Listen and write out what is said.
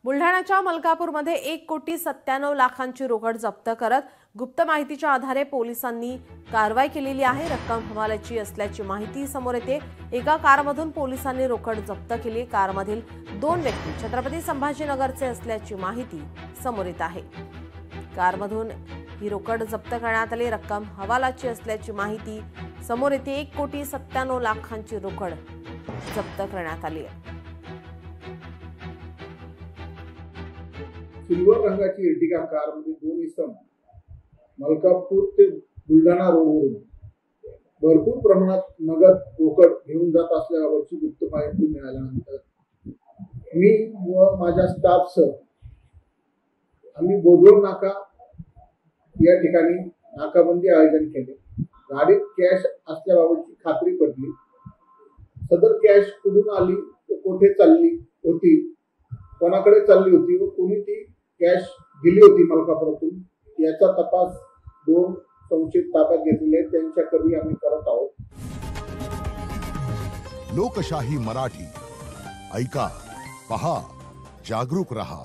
बुलढाण्याच्या मलकापूरमध्ये 1,97,00,000ची रोकड जप्त करत गुप्त माहितीच्या आधारे पोलिसांनी कारवाई केलेली आहे। रक्कम हवाल्याची असल्याची माहिती समोर येते। एका कारमधून पोलिसांनी रोकड जप्त केली। कारमधील 2 व्यक्ती छत्रपती संभाजीनगरचे असल्याची माहिती समोर येत आहे। कारमधून ही रोकड जप्त करण्यात आली। रक्कम हवालाची असल्याची माहिती समोर येते। 1,97,00,000ची रोकड जप्त करण्यात आली आहे। सिल्वर रंगाची एर्टिगा कार मध्ये 2 इसम मलकापूर ते बुलढाणा रोडवरून भरपूर प्रमाणात नगद रोकड घेऊन जात असल्याबाबतची गुप्त माहिती मिळाल्यानंतर मी व माझ्या स्टाफसह आम्ही बोधवड नाका या ठिकाणी नाकाबंदी आयोजन केले। गाडीत कॅश असल्याबाबतची खात्री पटली। सदर कॅश कुठून आली व कुठे चालली होती, कोणाकडे चालली होती व कोणी ती कॅश दिली होती मलकापुरातून, याचा तपास 2 संशयित ताब्यात घेतलेले त्यांच्याकडे आम्ही करत आहोत। लोकशाही मराठी ऐका, पहा, जागरूक रहा।